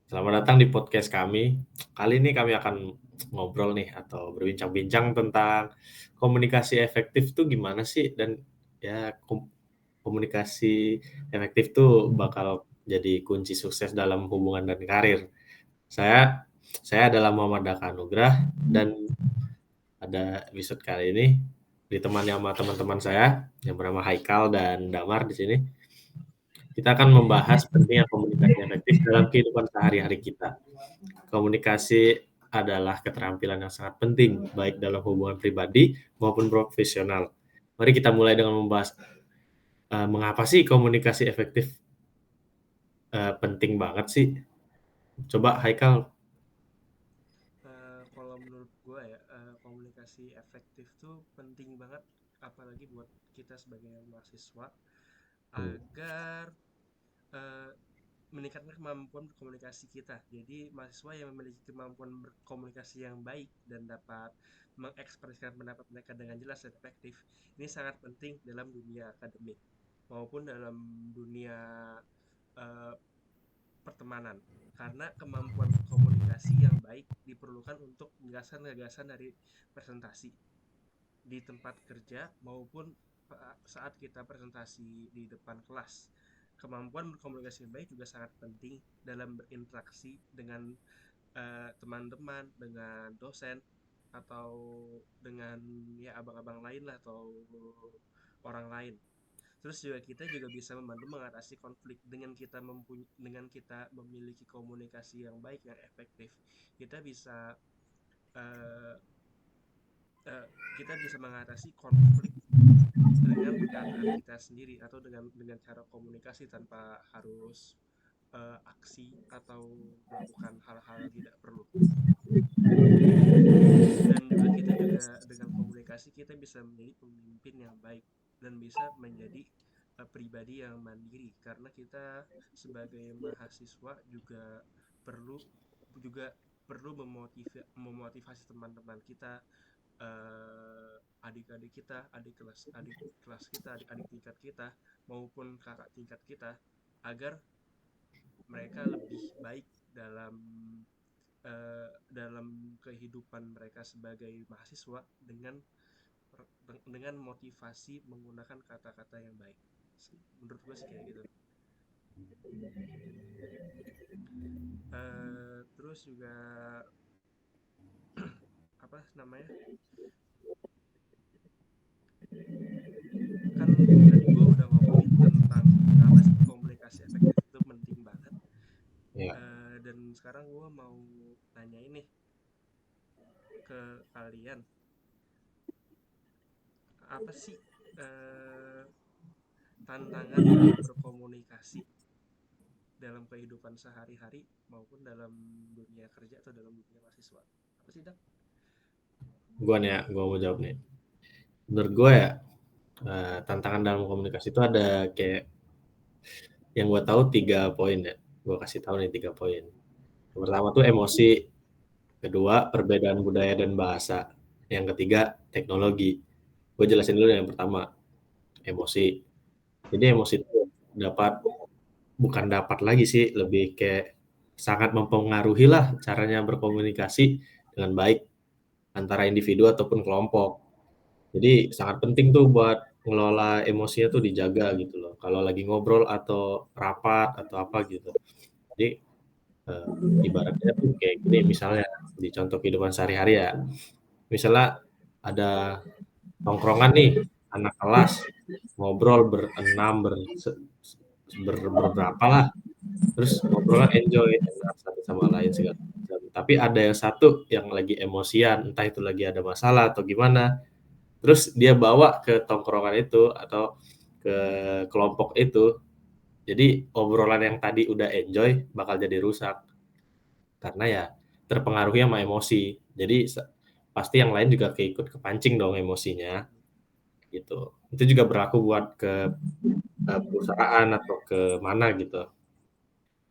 Selamat datang di podcast kami. Kali ini kami akan ngobrol nih atau berbincang-bincang tentang komunikasi efektif tuh gimana sih dan ya komunikasi efektif tuh bakal jadi kunci sukses dalam hubungan dan karir. Saya saya adalah Muhammad Daka Nugrah dan pada episode kali ini ditemani sama teman-teman saya yang bernama Haikal dan Damar di sini. Kita akan membahas pentingnya komunikasi efektif dalam kehidupan sehari-hari kita. Komunikasi adalah keterampilan yang sangat penting, baik dalam hubungan pribadi maupun profesional. Mari kita mulai dengan membahas mengapa sih komunikasi efektif penting banget sih? Coba Haikal. Kalau menurut gue ya, komunikasi efektif tuh penting banget, apalagi buat kita sebagai mahasiswa, Hmm. agar eh, meningkatkan kemampuan berkomunikasi kita. Jadi mahasiswa yang memiliki kemampuan berkomunikasi yang baik dan dapat mengekspresikan pendapat mereka dengan jelas dan efektif, ini sangat penting dalam dunia akademik maupun dalam dunia eh, pertemanan, karena kemampuan komunikasi yang baik diperlukan untuk menjelaskan gagasan dari presentasi di tempat kerja maupun saat kita presentasi di depan kelas. Kemampuan berkomunikasi yang baik juga sangat penting dalam berinteraksi dengan teman-teman, dengan dosen, atau dengan ya abang-abang lain lah, atau orang lain. Terus juga kita juga bisa membantu mengatasi konflik dengan kita memiliki komunikasi yang baik yang efektif. Kita bisa uh, uh, kita bisa mengatasi konflik dengan perkataan kita sendiri atau dengan cara komunikasi tanpa harus aksi atau melakukan hal-hal yang tidak perlu. Dan juga kita juga dengan komunikasi kita bisa menjadi pemimpin yang baik dan bisa menjadi pribadi yang mandiri, karena kita sebagai mahasiswa perlu juga perlu memotivasi teman-teman kita, adik-adik kita, adik kelas kita, adik-adik tingkat kita maupun kakak tingkat kita, agar mereka lebih baik dalam dalam kehidupan mereka sebagai mahasiswa dengan motivasi menggunakan kata-kata yang baik. Menurut gue sih kayak gitu. Terus juga apa namanya, kan tadi gue udah ngomongin tentang kenapa sih komunikasi efektif itu penting banget. Ya, Dan sekarang gue mau tanya ini ke kalian, apa sih uh, tantangan dalam berkomunikasi dalam kehidupan sehari-hari maupun dalam dunia kerja atau dalam dunia mahasiswa? Apa sih, Dak? gua mau jawab nih. Menurut gua ya, tantangan dalam komunikasi itu ada kayak yang gua tahu 3 poin ya. Gua kasih tahu nih 3 poin. Yang pertama tuh emosi, kedua perbedaan budaya dan bahasa, yang ketiga teknologi. Gue jelasin dulu yang pertama, emosi. Jadi emosi itu bukan dapat lagi sih, lebih kayak sangat mempengaruhi lah caranya berkomunikasi dengan baik antara individu ataupun kelompok. Jadi sangat penting tuh buat ngelola emosinya tuh dijaga gitu loh. Kalau lagi ngobrol atau rapat atau apa gitu. Jadi eh, ibaratnya tuh kayak gini misalnya di contoh kehidupan sehari-hari ya. Misalnya ada tongkrongan nih anak kelas ngobrol berenam berberapa lah, terus ngobrolnya enjoy enak satu sama lain segala macam, tapi ada yang satu yang lagi emosian, entah itu lagi ada masalah atau gimana, terus dia bawa ke tongkrongan itu atau ke kelompok itu, jadi obrolan yang tadi udah enjoy bakal jadi rusak karena ya terpengaruhi sama emosi. Jadi pasti yang lain juga keikut kepancing dong emosinya gitu. Itu juga berlaku buat ke perusahaan atau ke mana gitu.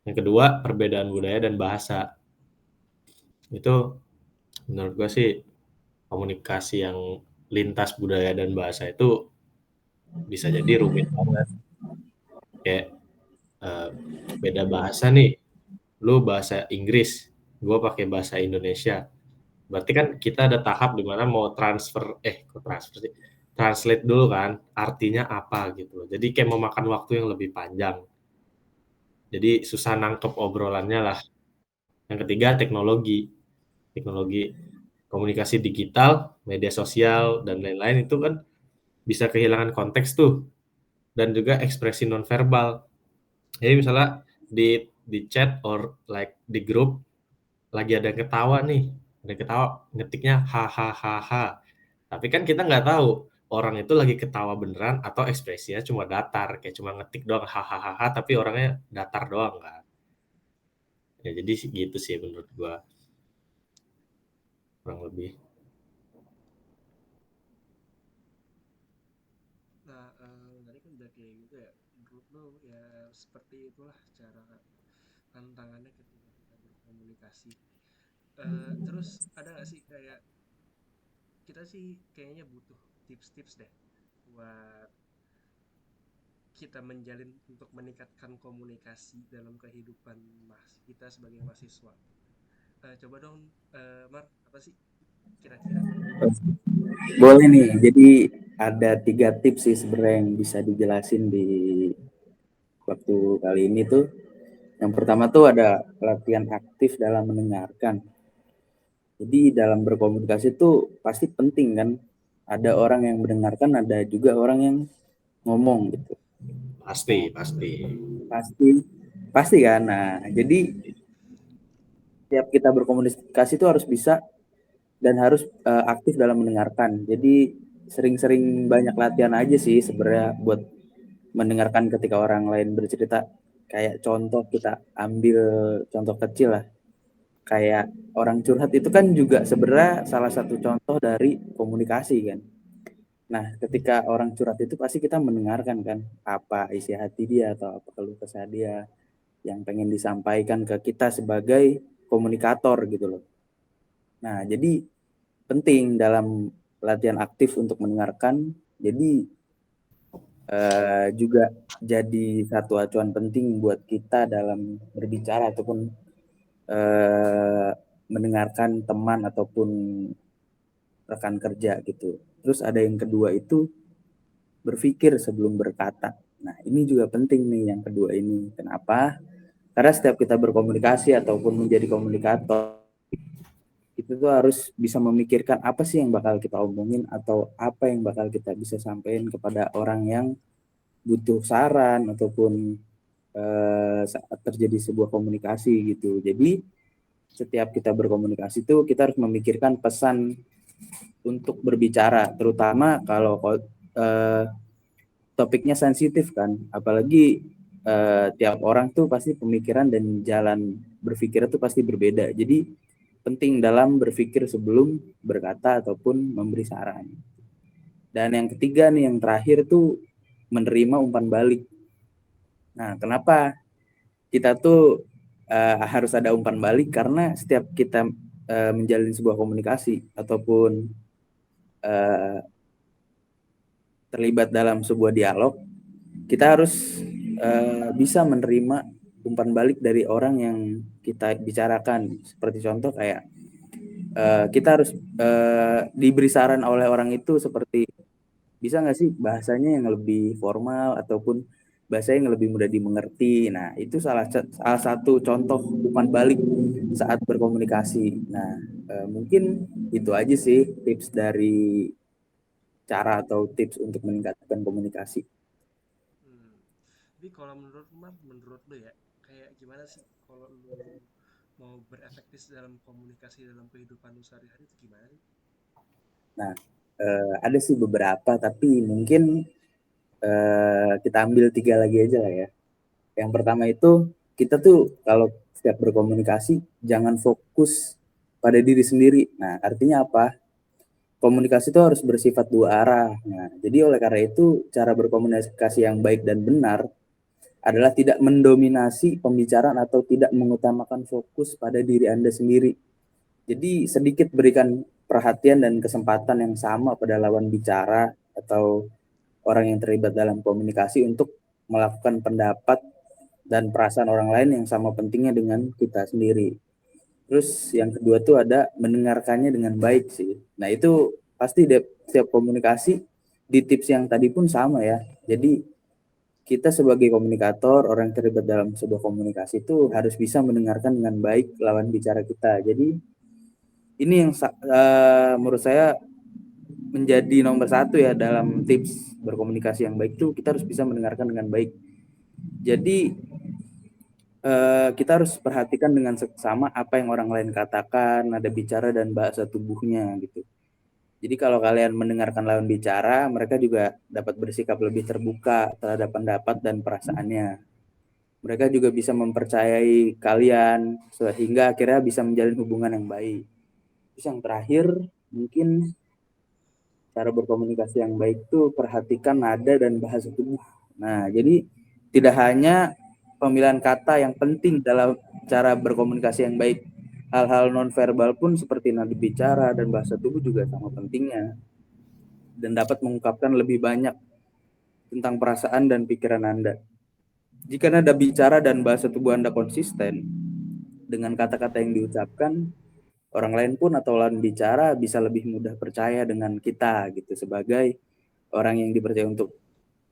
Yang kedua, perbedaan budaya dan bahasa. Itu menurut gue sih komunikasi yang lintas budaya dan bahasa itu bisa jadi rumit banget. Kayak eh, beda bahasa nih. lu bahasa Inggris, gue pakai bahasa Indonesia. Berarti kan kita ada tahap di mana mau translate dulu kan, artinya apa gitu. Jadi kayak memakan waktu yang lebih panjang. Jadi susah nangkep obrolannya lah. Yang ketiga teknologi, teknologi komunikasi digital, media sosial dan lain-lain itu kan bisa kehilangan konteks tuh dan juga ekspresi nonverbal. Jadi misalnya di chat or like di grup lagi ada yang ketawa nih, ada yang ketawa ngetiknya hahaha. Tapi kan kita nggak tahu orang itu lagi ketawa beneran atau ekspresinya cuma datar, kayak cuma ngetik doang hahaha tapi orangnya datar doang kan. Ya jadi gitu sih menurut gua kurang lebih. Nah, tadi kan udah kayak gitu ya. Menurut lo ya seperti itulah cara tantangannya ketika kita berkomunikasi. Terus ada nggak sih kayak kita sih kayaknya butuh tips-tips deh buat kita menjalin untuk meningkatkan komunikasi dalam kehidupan kita sebagai mahasiswa. Coba dong, Mar, apa sih kira-kira? Boleh nih, jadi ada 3 tips sih sebenarnya yang bisa dijelasin di waktu kali ini tuh. Yang pertama tuh ada latihan aktif dalam mendengarkan. Jadi dalam berkomunikasi tuh pasti penting kan, ada orang yang mendengarkan, ada juga orang yang ngomong gitu. Pasti, pasti. Pasti, pasti kan. Nah, jadi setiap kita berkomunikasi itu harus bisa dan harus aktif dalam mendengarkan. Jadi sering-sering banyak latihan aja sih sebenarnya buat mendengarkan ketika orang lain bercerita. Kayak contoh kita ambil contoh kecil lah. Kayak orang curhat itu kan juga sebenarnya salah satu contoh dari komunikasi kan. Nah, ketika orang curhat itu pasti kita mendengarkan kan apa isi hati dia atau apa keluh kesah dia yang pengen disampaikan ke kita sebagai komunikator gitu loh. Nah, jadi penting dalam latihan aktif untuk mendengarkan. Jadi juga jadi satu acuan penting buat kita dalam berbicara ataupun mendengarkan teman ataupun rekan kerja gitu. Terus ada yang kedua itu berpikir sebelum berkata. Nah, ini juga penting nih yang kedua ini. Kenapa? Karena setiap kita berkomunikasi ataupun menjadi komunikator, itu tuh harus bisa memikirkan apa sih yang bakal kita omongin atau apa yang bakal kita bisa sampaikan kepada orang yang butuh saran ataupun saat terjadi sebuah komunikasi gitu. Jadi setiap kita berkomunikasi itu kita harus memikirkan pesan untuk berbicara, terutama kalau topiknya sensitif kan, apalagi tiap orang tuh pasti pemikiran dan jalan berpikir itu pasti berbeda. Jadi penting dalam berpikir sebelum berkata ataupun memberi saran. Dan yang ketiga nih, yang terakhir tuh menerima umpan balik. Nah, kenapa kita tuh harus ada umpan balik? Karena setiap kita menjalin sebuah komunikasi ataupun terlibat dalam sebuah dialog, kita harus bisa menerima umpan balik dari orang yang kita bicarakan. Seperti contoh kayak kita harus diberi saran oleh orang itu seperti bisa nggak sih bahasanya yang lebih formal ataupun bahasa yang lebih mudah dimengerti. Nah, itu salah satu contoh umpan balik saat berkomunikasi. Nah, mungkin itu aja sih tips dari cara atau tips untuk meningkatkan komunikasi. Tapi kalau menurut lu ya, kayak gimana sih kalau lu mau berefektif dalam komunikasi dalam kehidupan lu sehari-hari itu gimana sih? Nah, ada sih beberapa, tapi mungkin kita ambil 3 lagi aja lah ya. Yang pertama itu kita tuh kalau setiap berkomunikasi jangan fokus pada diri sendiri. Nah, artinya apa? Komunikasi itu harus bersifat dua arah. Nah, jadi oleh karena itu cara berkomunikasi yang baik dan benar adalah tidak mendominasi pembicaraan atau tidak mengutamakan fokus pada diri Anda sendiri. Jadi sedikit berikan perhatian dan kesempatan yang sama pada lawan bicara atau orang yang terlibat dalam komunikasi untuk melakukan pendapat dan perasaan orang lain yang sama pentingnya dengan kita sendiri. Terus yang kedua tuh ada mendengarkannya dengan baik sih. Nah itu pasti setiap komunikasi di tips yang tadi pun sama ya. Jadi kita sebagai komunikator, orang yang terlibat dalam sebuah komunikasi itu harus bisa mendengarkan dengan baik lawan bicara kita. Jadi ini yang menurut saya menjadi nomor satu ya dalam tips berkomunikasi yang baik itu kita harus bisa mendengarkan dengan baik. Jadi kita harus perhatikan dengan seksama apa yang orang lain katakan, nada bicara dan bahasa tubuhnya gitu. Jadi kalau kalian mendengarkan lawan bicara, mereka juga dapat bersikap lebih terbuka terhadap pendapat dan perasaannya. Mereka juga bisa mempercayai kalian sehingga akhirnya bisa menjalin hubungan yang baik. Terus yang terakhir, mungkin cara berkomunikasi yang baik itu perhatikan nada dan bahasa tubuh. Nah, jadi tidak hanya pemilihan kata yang penting dalam cara berkomunikasi yang baik. Hal-hal nonverbal pun seperti nada bicara dan bahasa tubuh juga sama pentingnya dan dapat mengungkapkan lebih banyak tentang perasaan dan pikiran Anda. Jika nada bicara dan bahasa tubuh Anda konsisten dengan kata-kata yang diucapkan, orang lain pun atau lawan bicara bisa lebih mudah percaya dengan kita gitu sebagai orang yang dipercaya untuk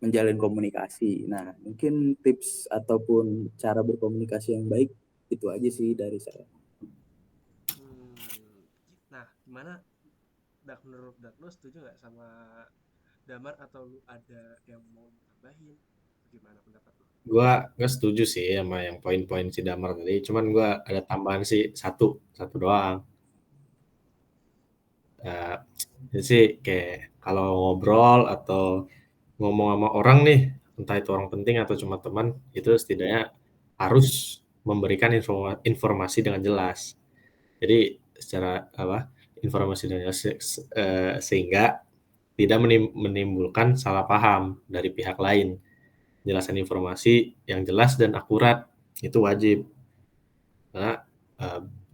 menjalin komunikasi. Nah, mungkin tips ataupun cara berkomunikasi yang baik itu aja sih dari saya. Nah, gimana Dak, menurut Dak, lo setuju nggak sama Damar atau lu ada yang mau tambahin? Gimana pendapat lo? Gue setuju sih sama yang poin-poin si Damar tadi. Cuman gue ada tambahan sih satu doang. Jadi sih kayak kalau ngobrol atau ngomong sama orang nih, entah itu orang penting atau cuma teman, itu setidaknya harus memberikan informasi dengan jelas. Jadi secara informasi dengan jelas sehingga tidak menimbulkan salah paham dari pihak lain. Jelasan informasi yang jelas dan akurat itu wajib. Karena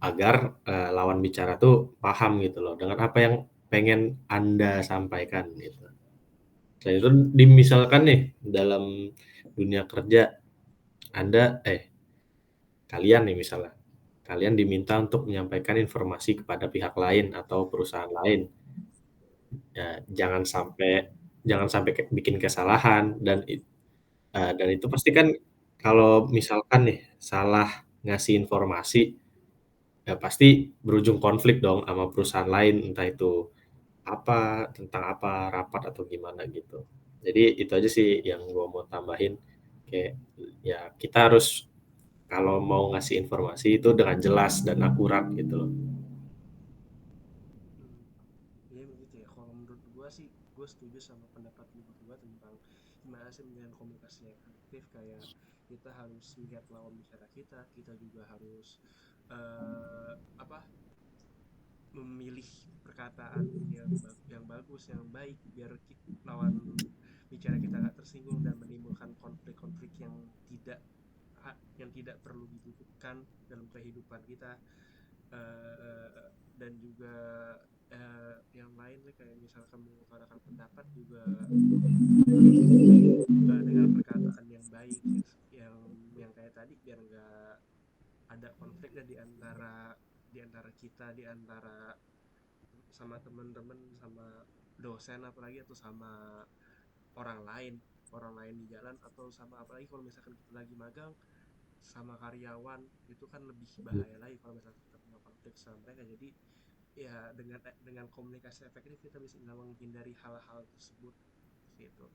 agar lawan bicara tuh paham gitu loh dengan apa yang pengen Anda sampaikan gitu. Selain itu misalkan nih dalam dunia kerja kalian nih misalnya, kalian diminta untuk menyampaikan informasi kepada pihak lain atau perusahaan lain. Ya, jangan sampai bikin kesalahan dan itu pasti kan kalau misalkan nih salah ngasih informasi, ya pasti berujung konflik dong sama perusahaan lain, entah itu tentang apa, rapat atau gimana gitu. Jadi itu aja sih yang gue mau tambahin, kayak ya kita harus kalau mau ngasih informasi itu dengan jelas dan akurat gitu loh. Iya begitu ya. Kalau menurut gue sih, gue setuju sama pendapat lu berdua tentang gimana sih menjalin komunikasi yang efektif. Kayak kita harus melihat lawan bicara kita, kita juga harus memilih perkataan yang bagus, yang baik, biar lawan bicara kita nggak tersinggung dan menimbulkan konflik-konflik yang tidak perlu dibutuhkan dalam kehidupan kita. Dan juga yang lain kayak misalkan mengutarakan pendapat juga dengan perkataan yang baik, yang kayak tadi, biar nggak ada konflik di antara kita, di antara sama teman-teman, sama dosen apalagi, atau sama orang lain di jalan, atau sama apalagi kalau misalkan kita lagi magang sama karyawan, itu kan lebih bahaya lagi kalau misalkan kita punya konflik sama mereka. Jadi ya dengan komunikasi efektif kita bisa menghindari hal-hal tersebut gitu.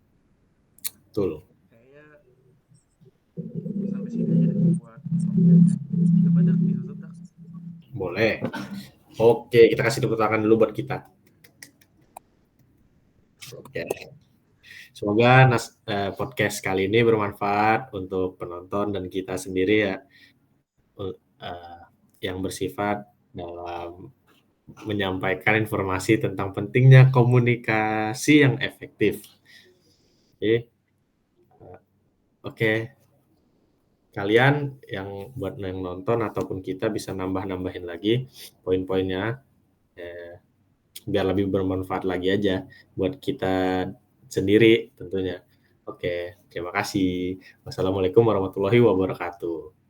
Betul. Kayaknya sampai sini aja deh buat podcast. Coba Dak, ditutup Dak. Boleh. Oke, kita kasih tepuk tangan dulu buat kita. Oke. Semoga podcast kali ini bermanfaat untuk penonton dan kita sendiri ya, yang bersifat dalam menyampaikan informasi tentang pentingnya komunikasi yang efektif. Oke. Kalian yang buat yang nonton ataupun kita bisa nambahin lagi poin-poinnya, biar lebih bermanfaat lagi aja buat kita sendiri tentunya. Oke, terima kasih. Wassalamualaikum warahmatullahi wabarakatuh.